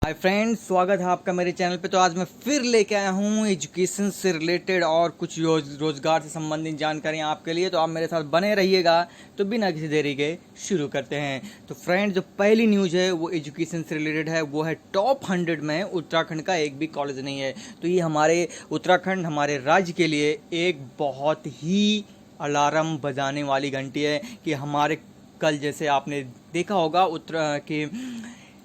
Hi friends, स्वागत है आपका मेरे चैनल पे। तो आज मैं फिर लेके आया हूँ एजुकेशन से रिलेटेड और कुछ रोजगार से संबंधित जानकारियाँ आपके लिए। तो आप मेरे साथ बने रहिएगा। तो बिना किसी देरी के शुरू करते हैं। तो फ्रेंड्स, जो पहली न्यूज़ है वो एजुकेशन से रिलेटेड है। वो है टॉप 100 में उत्तराखंड का एक भी कॉलेज नहीं है। तो ये हमारे उत्तराखंड, हमारे राज्य के लिए एक बहुत ही अलार्म बजाने वाली घंटी है कि हमारे कल जैसे आपने देखा होगा उत्तर के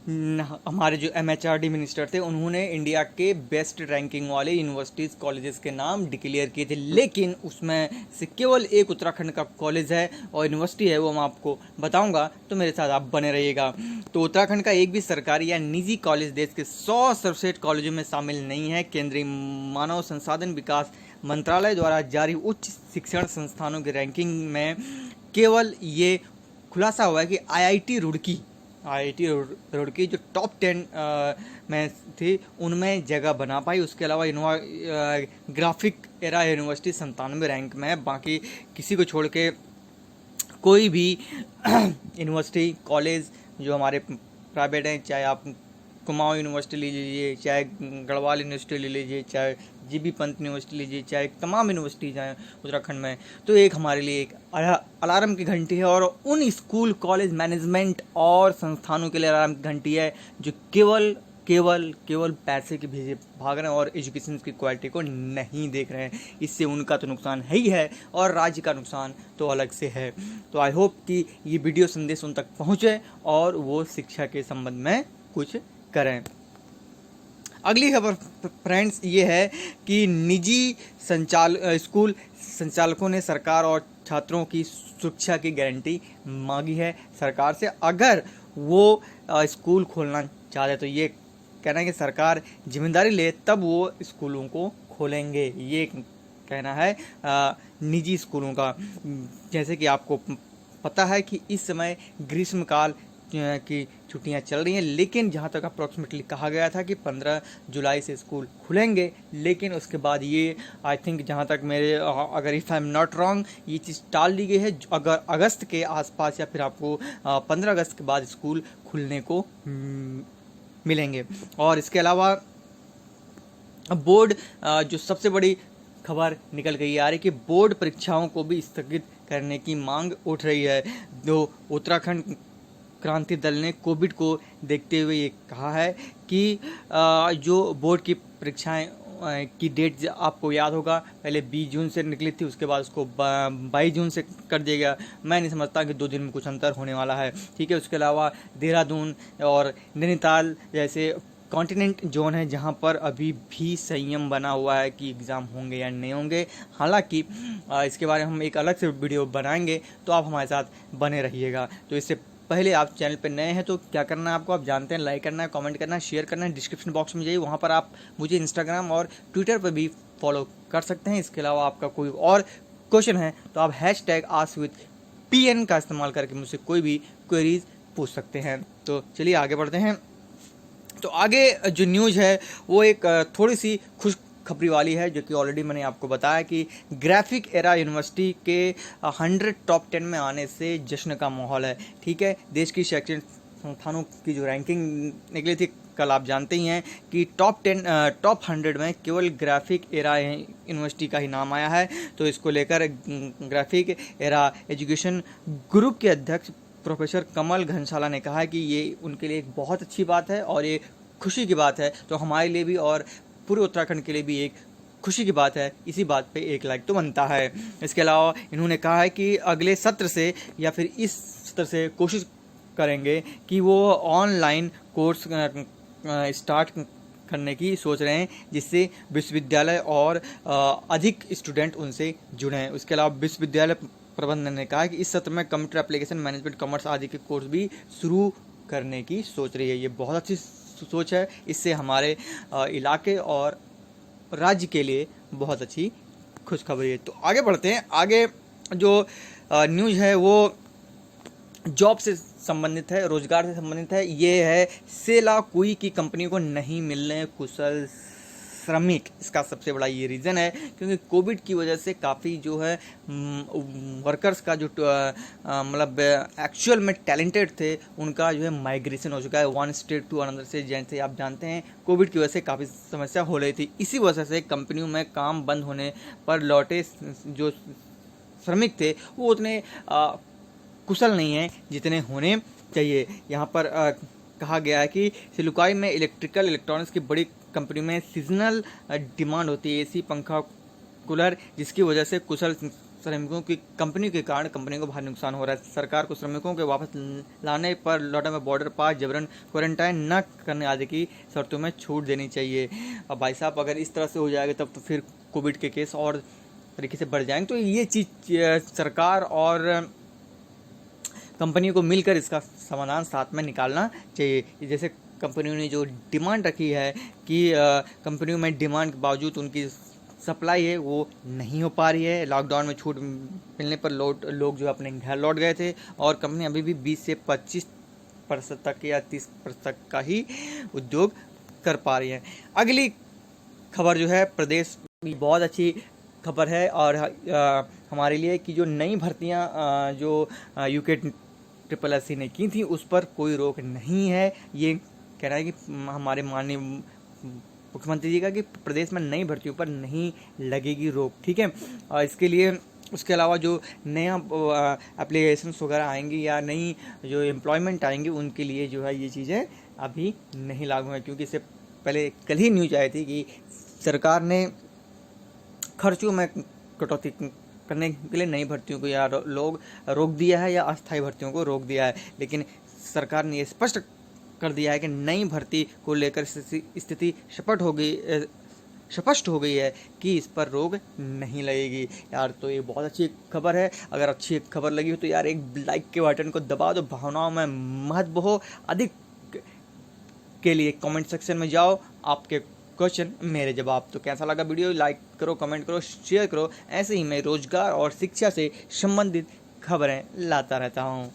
हमारे जो MHRD मिनिस्टर थे उन्होंने इंडिया के बेस्ट रैंकिंग वाले यूनिवर्सिटीज़ कॉलेजेस के नाम डिक्लेयर किए थे, लेकिन उसमें से केवल एक उत्तराखंड का कॉलेज है और यूनिवर्सिटी है, वो मैं आपको बताऊंगा। तो मेरे साथ आप बने रहिएगा। तो उत्तराखंड का एक भी सरकारी या निजी कॉलेज देश के 100 सर्वश्रेष्ठ कॉलेजों में शामिल नहीं है। केंद्रीय मानव संसाधन विकास मंत्रालय द्वारा जारी उच्च शिक्षण संस्थानों की रैंकिंग में केवल ये खुलासा हुआ है कि IIT रुड़की जो टॉप 10 में थी उनमें जगह बना पाई। उसके अलावा ग्राफिक एरा यूनिवर्सिटी 97 रैंक में है। बाकी किसी को छोड़ के कोई भी यूनिवर्सिटी कॉलेज जो हमारे प्राइवेट हैं, चाहे आप कुमाऊं यूनिवर्सिटी ले लीजिए, चाहे गढ़वाल यूनिवर्सिटी ले लीजिए, चाहे जीबी पंत यूनिवर्सिटी लीजिए, चाहे तमाम यूनिवर्सिटीज हैं उत्तराखंड में, तो एक हमारे लिए एक अलार्म की घंटी है। और उन स्कूल, कॉलेज, मैनेजमेंट और संस्थानों के लिए अलार्म की घंटी है जो केवल केवल केवल पैसे के पीछे भाग रहे हैं और एजुकेशन की क्वालिटी को नहीं देख रहे हैं। इससे उनका तो नुकसान है ही है और राज्य का नुकसान तो अलग से है। तो आई होप कि ये वीडियो संदेश उन तक पहुँचे और वो शिक्षा के संबंध में कुछ करें। अगली खबर फ्रेंड्स ये है कि निजी स्कूल संचालकों ने सरकार और छात्रों की सुरक्षा की गारंटी मांगी है सरकार से। अगर वो स्कूल खोलना चाहते तो ये कहना है कि सरकार जिम्मेदारी ले तब वो स्कूलों को खोलेंगे, ये कहना है निजी स्कूलों का। जैसे कि आपको पता है कि इस समय ग्रीष्मकाल की छुट्टियां चल रही हैं, लेकिन जहां तक अप्रॉक्सीमेटली कहा गया था कि 15 जुलाई से स्कूल खुलेंगे, लेकिन उसके बाद ये आई थिंक, जहां तक मेरे अगर if I am not wrong, ये चीज़ टाल दी गई है। अगर अगस्त के आसपास या फिर आपको 15 अगस्त के बाद स्कूल खुलने को मिलेंगे। और इसके अलावा बोर्ड, जो सबसे बड़ी खबर निकल गई आ रही कि बोर्ड परीक्षाओं को भी स्थगित करने की मांग उठ रही है। जो उत्तराखंड क्रांति दल ने कोविड को देखते हुए ये कहा है कि जो बोर्ड की परीक्षाएं की डेट आपको याद होगा, पहले 20 जून से निकली थी, उसके बाद उसको 22 जून से कर दिया गया। मैं नहीं समझता कि 2 दिन में कुछ अंतर होने वाला है, ठीक है। उसके अलावा देहरादून और नैनीताल जैसे कॉन्टिनेंट जोन है जहां पर अभी भी संयम बना हुआ है कि एग्ज़ाम होंगे या नहीं होंगे। हालांकि इसके बारे में हम एक अलग से वीडियो बनाएंगे, तो आप हमारे साथ बने रहिएगा। तो इससे पहले आप चैनल पर नए हैं तो क्या करना है आपको, आप जानते हैं, लाइक करना है, कमेंट करना है, शेयर करना है। डिस्क्रिप्शन बॉक्स में जाइए, वहाँ पर आप मुझे इंस्टाग्राम और ट्विटर पर भी फॉलो कर सकते हैं। इसके अलावा आपका कोई और क्वेश्चन है तो आप #AskWithPN का इस्तेमाल करके मुझसे कोई भी क्वेरीज पूछ सकते हैं। तो चलिए आगे बढ़ते हैं। तो आगे जो न्यूज़ है वो एक थोड़ी सी खुशखबरी वाली है, जो कि ऑलरेडी मैंने आपको बताया कि ग्राफिक एरा यूनिवर्सिटी के 100 टॉप 10 में आने से जश्न का माहौल है, ठीक है। देश की शैक्षणिक संस्थानों की जो रैंकिंग निकली थी कल, आप जानते ही हैं कि टॉप 100 में केवल ग्राफिक एरा यूनिवर्सिटी का ही नाम आया है। तो इसको लेकर ग्राफिक एरा एजुकेशन ग्रुप के अध्यक्ष प्रोफेसर कमल घनशाला ने कहा कि ये उनके लिए एक बहुत अच्छी बात है और ये खुशी की बात है। तो हमारे लिए भी और पूरे उत्तराखंड के लिए भी एक खुशी की बात है। इसी बात पे एक लाइक तो बनता है। इसके अलावा इन्होंने कहा है कि अगले सत्र से या फिर इस सत्र से कोशिश करेंगे कि वो ऑनलाइन कोर्स स्टार्ट करने की सोच रहे हैं, जिससे विश्वविद्यालय और अधिक स्टूडेंट उनसे जुड़ें। उसके अलावा विश्वविद्यालय प्रबंधन ने कहा कि इस सत्र में कंप्यूटर एप्लीकेशन मैनेजमेंट, कॉमर्स आदि के कोर्स भी शुरू करने की सोच रही है। ये बहुत अच्छी सोच है। इससे हमारे इलाके और राज्य के लिए बहुत अच्छी खुशखबरी है। तो आगे बढ़ते हैं। आगे जो न्यूज़ है वो जॉब से संबंधित है, रोजगार से संबंधित है। ये है सेलाकुई की कंपनी को नहीं मिल रहे कुशल श्रमिक, इसका सबसे बड़ा ये रीज़न है, क्योंकि कोविड की वजह से काफ़ी जो है वर्कर्स का जो मतलब एक्चुअल में टैलेंटेड थे उनका जो है माइग्रेशन हो चुका है वन स्टेट टू अनदर से। जैसे आप जानते हैं कोविड की वजह से काफ़ी समस्या हो रही थी, इसी वजह से कंपनियों में काम बंद होने पर लौटे जो श्रमिक थे वो उतने कुशल नहीं हैं जितने होने चाहिए। यहाँ पर कहा गया है कि सिलुकाई में इलेक्ट्रॉनिक्स की बड़ी कंपनी में सीजनल डिमांड होती है, एसी, पंखा, कूलर, जिसकी वजह से कुशल श्रमिकों की कंपनी के कारण कंपनी को भारी नुकसान हो रहा है। सरकार को श्रमिकों के वापस लाने पर लौटा में बॉर्डर पास, जबरन क्वारंटाइन न करने आदि की शर्तों में छूट देनी चाहिए। अब भाई साहब अगर इस तरह से हो जाएगा तब तो फिर कोविड के केस और तरीके से बढ़ जाएंगे। तो ये चीज़ सरकार और कंपनी को मिलकर इसका समाधान साथ में निकालना चाहिए। जैसे कंपनियों ने जो डिमांड रखी है कि कंपनियों में डिमांड के बावजूद उनकी सप्लाई है वो नहीं हो पा रही है। लॉकडाउन में छूट मिलने पर लोग जो अपने घर लौट गए थे और कंपनी अभी भी 20 से 25% तक या 30% तक का ही उद्योग कर पा रही है। अगली खबर जो है प्रदेश की बहुत अच्छी खबर है और हमारे लिए कि जो नई भर्तियां जो यूके SSC ने की थी उस पर कोई रोक नहीं है। ये कह रहा है कि हमारे माननीय मुख्यमंत्री जी का कि प्रदेश में नई भर्तियों पर नहीं लगेगी रोक, ठीक है। और इसके लिए उसके अलावा जो नया एप्लीकेशंस वगैरह आएंगी या नई जो एम्प्लॉयमेंट आएंगी उनके लिए जो है ये चीज़ें अभी नहीं लागू हैं, क्योंकि इससे पहले कल ही न्यूज आई थी कि सरकार ने खर्चों में कटौती करने के लिए नई भर्तियों को या रोक दिया है या अस्थायी भर्तियों को रोक दिया है। लेकिन सरकार ने ये स्पष्ट कर दिया है कि नई भर्ती को लेकर स्थिति स्पष्ट हो गई है कि इस पर रोक नहीं लगेगी यार। तो ये बहुत अच्छी खबर है। अगर अच्छी खबर लगी हो तो यार एक लाइक के बटन को दबा दो। भावनाओं में महत्व हो, अधिक के लिए कमेंट सेक्शन में जाओ, आपके क्वेश्चन मेरे जवाब। तो कैसा लगा वीडियो, लाइक करो, कमेंट करो, शेयर करो। ऐसे ही मैं रोजगार और शिक्षा से संबंधित खबरें लाता रहता हूँ।